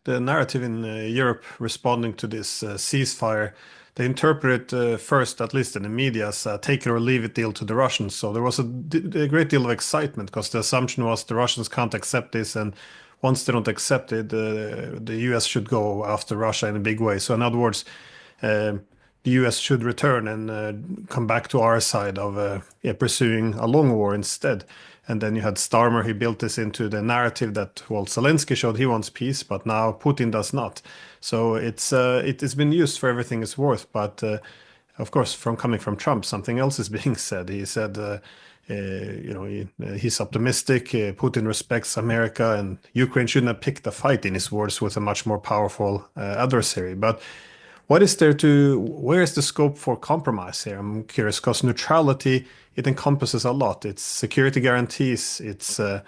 the narrative in Europe responding to this ceasefire, they interpret it first, at least in the media, as a take it or leave it deal to the Russians. So there was a great deal of excitement because the assumption was the Russians can't accept this, and once they don't accept it, the US should go after Russia in a big way. So in other words, the US should return and come back to our side of pursuing a long war instead. And then you had Starmer, he built this into the narrative that, well, Zelensky showed he wants peace, but now Putin does not. So it has been used for everything it's worth. But of course, from coming from Trump, something else is being said. He said, he's optimistic. Putin respects America, and Ukraine shouldn't have picked a fight, in his words, with a much more powerful adversary. But where is the scope for compromise here? I'm curious because neutrality, it encompasses a lot. It's security guarantees, it's any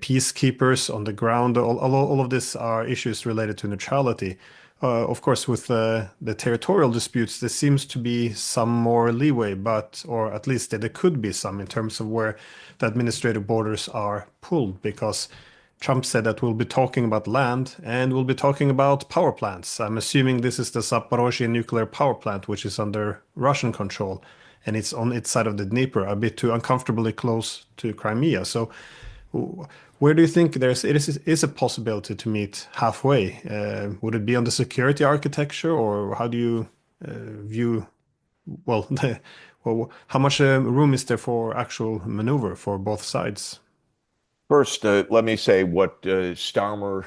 peacekeepers on the ground. All of this are issues related to neutrality. Of course, with the territorial disputes, there seems to be some more leeway, or at least there could be some in terms of where the administrative borders are pulled, because Trump said that we'll be talking about land and we'll be talking about power plants. I'm assuming this is the Zaporozhye nuclear power plant, which is under Russian control, and it's on its side of the Dnieper, a bit too uncomfortably close to Crimea. So, where do you think is a possibility to meet halfway? Would it be on the security architecture, or how do you view? Well, how much room is there for actual maneuver for both sides? First, let me say what Starmer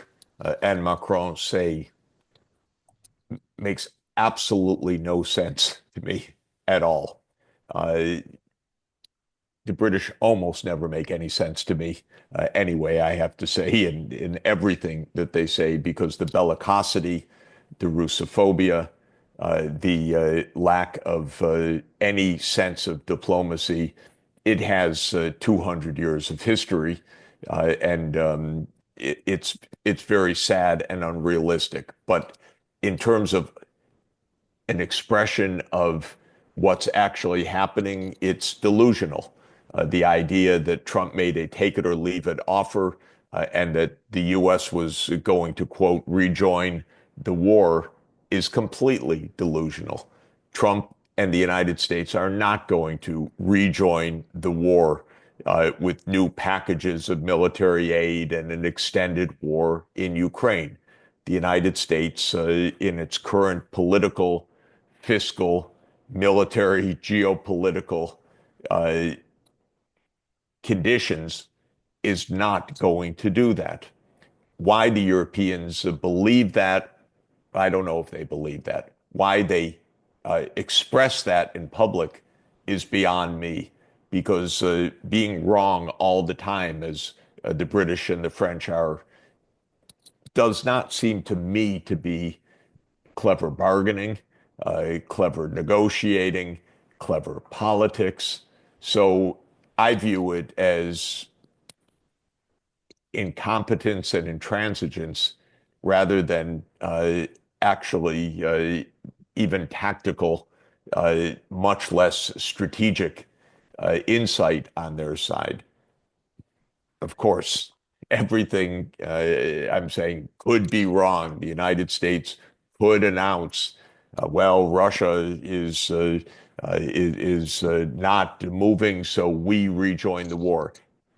and Macron say makes absolutely no sense to me at all. Uh, the British almost never make any sense to me anyway, I have to say, in everything that they say, because the bellicosity, the Russophobia, the lack of any sense of diplomacy, it has 200 years of history, and it's very sad and unrealistic. But in terms of an expression of what's actually happening, it's delusional. The idea that Trump made a take it or leave it offer and that the U.S. was going to, quote, rejoin the war is completely delusional. Trump and the United States are not going to rejoin the war with new packages of military aid and an extended war in Ukraine. The United States, in its current political, fiscal, military, geopolitical conditions, is not going to do that. Why the Europeans believe that, I don't know if they believe that. Why they express that in public is beyond me, because being wrong all the time, as the British and the French are, does not seem to me to be clever bargaining, clever negotiating, clever politics. So I view it as incompetence and intransigence rather than actually even tactical, much less strategic insight on their side. Of course, everything I'm saying could be wrong. The United States could announce, well, Russia is not moving, so we rejoin the war.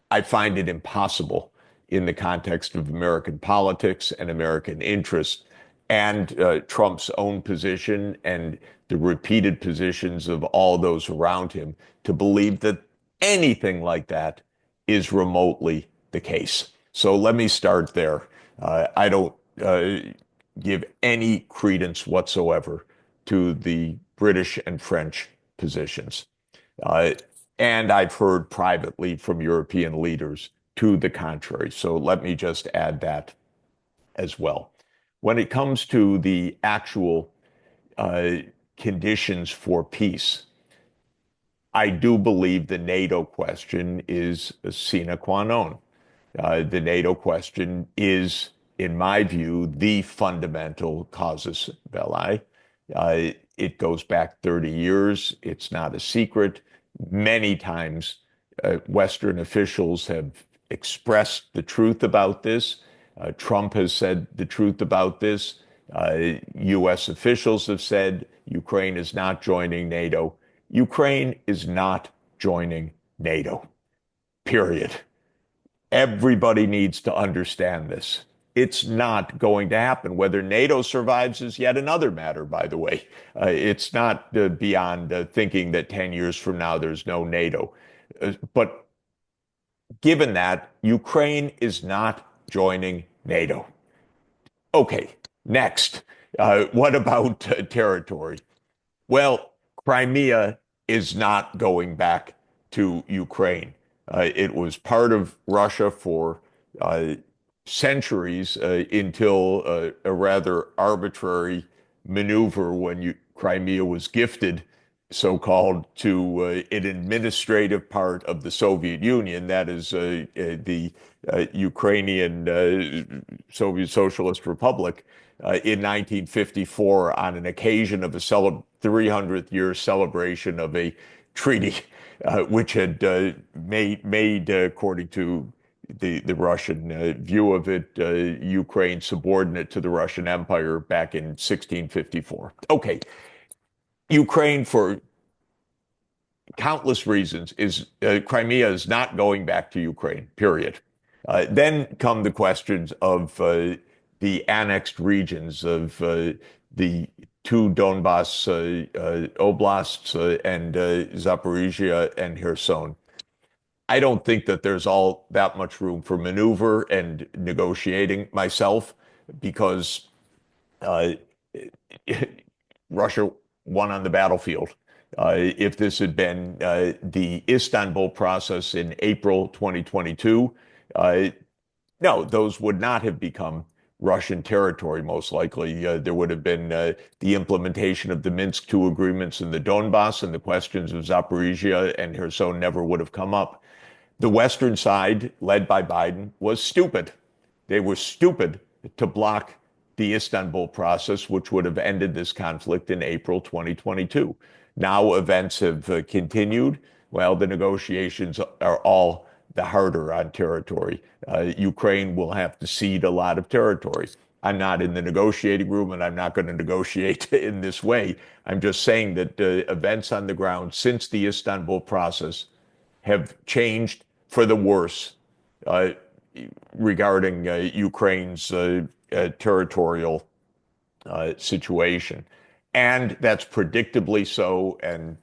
I find it impossible in the context of American politics and American interests and Trump's own position and the repeated positions of all those around him to believe that anything like that is remotely the case. So let me start there. I don't give any credence whatsoever to the British and French positions. Uh, and I've heard privately from European leaders to the contrary. So let me just add that as well. When it comes to the actual uh, conditions for peace, I do believe the NATO question is a sine qua non. The NATO question is, in my view, the fundamental casus belli. It goes back 30 years. It's not a secret. Many times, Western officials have expressed the truth about this. Trump has said the truth about this. U.S. officials have said Ukraine is not joining NATO. Ukraine is not joining NATO, period. Everybody needs to understand this. It's not going to happen. Whether NATO survives is yet another matter, by the way. It's not beyond thinking that 10 years from now there's no NATO. But given that, Ukraine is not joining NATO. Okay, next. What about territory? Well, Crimea is not going back to Ukraine. It was part of Russia for uh, centuries until a rather arbitrary maneuver when Crimea was gifted, so-called, to an administrative part of the Soviet Union, that is the Ukrainian Soviet Socialist Republic, in 1954 on an occasion of a 300th year celebration of a treaty which had made, according to the Russian view of it, Ukraine subordinate to the Russian Empire back in 1654. Okay, Ukraine, for countless reasons, is Crimea is not going back to Ukraine, period. Then come the questions of the annexed regions of the two Donbas oblasts and Zaporizhia and Kherson. I don't think that there's all that much room for maneuver and negotiating myself because uh, Russia won on the battlefield. If this had been the Istanbul process in April 2022, no, those would not have become Russian territory, most likely. There would have been the implementation of the Minsk II agreements in the Donbass, and the questions of Zaporizhia and Kherson never would have come up. The Western side, led by Biden, was stupid. They were stupid to block the Istanbul process, which would have ended this conflict in April 2022. Now events have continued. Well, the negotiations are all the harder on territory. Ukraine will have to cede a lot of territory. I'm not in the negotiating room and I'm not going to negotiate in this way. I'm just saying that events on the ground since the Istanbul process have changed for the worse uh, regarding Ukraine's territorial situation. And that's predictably so. And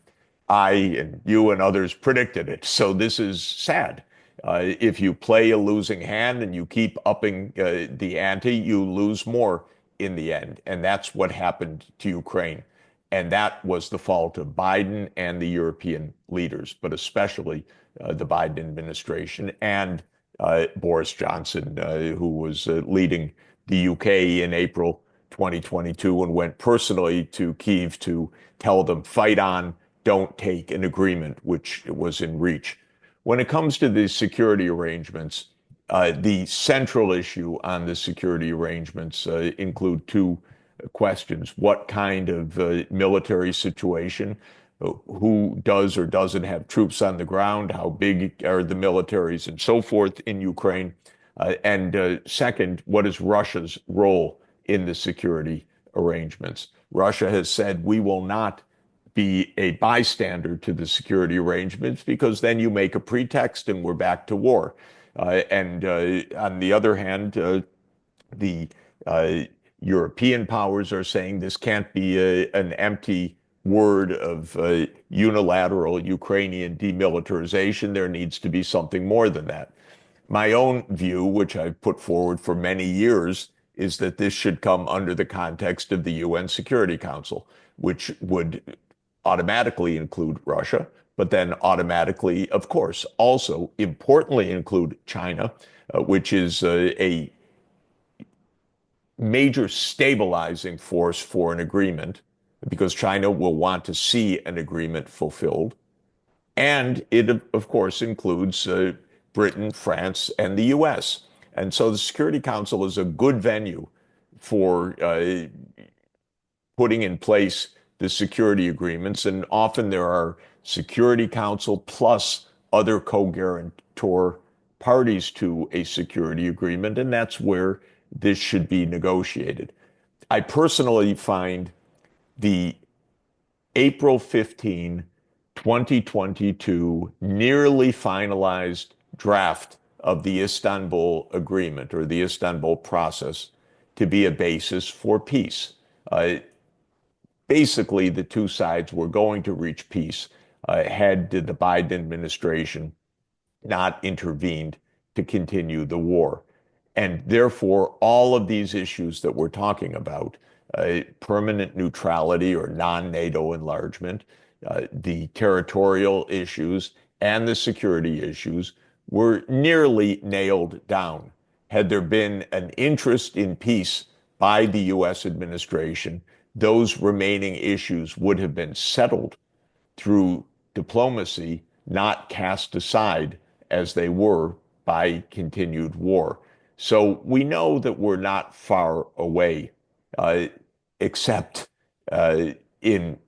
I and you and others predicted it. So this is sad. If you play a losing hand and you keep upping the ante, you lose more in the end. And that's what happened to Ukraine. And that was the fault of Biden and the European leaders, but especially the Biden administration and Boris Johnson, who was leading the UK in April 2022 and went personally to Kyiv to tell them, fight on, don't take an agreement, which was in reach. When it comes to the security arrangements, the central issue on the security arrangements include two questions. What kind of military situation? Who does or doesn't have troops on the ground? How big are the militaries and so forth in Ukraine? And second, what is Russia's role in the security arrangements? Russia has said we will not be a bystander to the security arrangements because then you make a pretext and we're back to war. And on the other hand, the European powers are saying this can't be an empty word of unilateral Ukrainian demilitarization. There needs to be something more than that. My own view, which I've put forward for many years, is that this should come under the context of the UN Security Council, which would automatically include Russia, but then automatically, of course, also importantly include China, which is a major stabilizing force for an agreement because China will want to see an agreement fulfilled. And it, of course, includes Britain, France, and the US. And so the Security Council is a good venue for putting in place the security agreements. And often there are Security Council plus other co-guarantor parties to a security agreement, and that's where this should be negotiated. I personally find the April 15, 2022 nearly finalized draft of the Istanbul Agreement or the Istanbul process to be a basis for peace. Basically, the two sides were going to reach peace had the Biden administration not intervened to continue the war. And therefore, all of these issues that we're talking about, permanent neutrality or non-NATO enlargement, the territorial issues, and the security issues were nearly nailed down. Had there been an interest in peace by the US administration, those remaining issues would have been settled through diplomacy, not cast aside as they were by continued war. So we know that we're not far away, uh, except in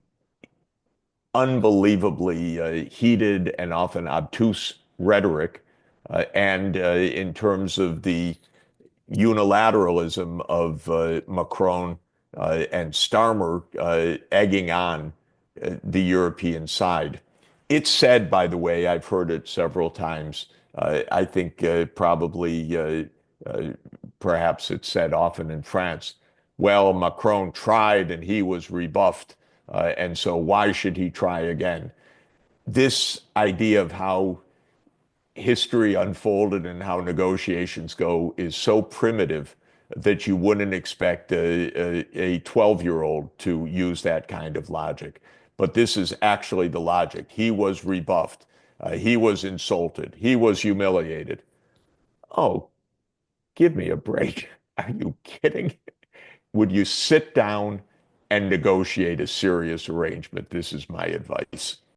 unbelievably heated and often obtuse rhetoric, and in terms of the unilateralism of Macron and Starmer egging on the European side. It's said, by the way, I've heard it several times. I think probably, perhaps it's said often in France. Well, Macron tried and he was rebuffed, and so why should he try again? This idea of how history unfolded and how negotiations go is so primitive that you wouldn't expect a 12-year-old to use that kind of logic. But this is actually the logic. He was rebuffed. He was insulted. He was humiliated. Oh, give me a break. Are you kidding? Would you sit down and negotiate a serious arrangement? This is my advice.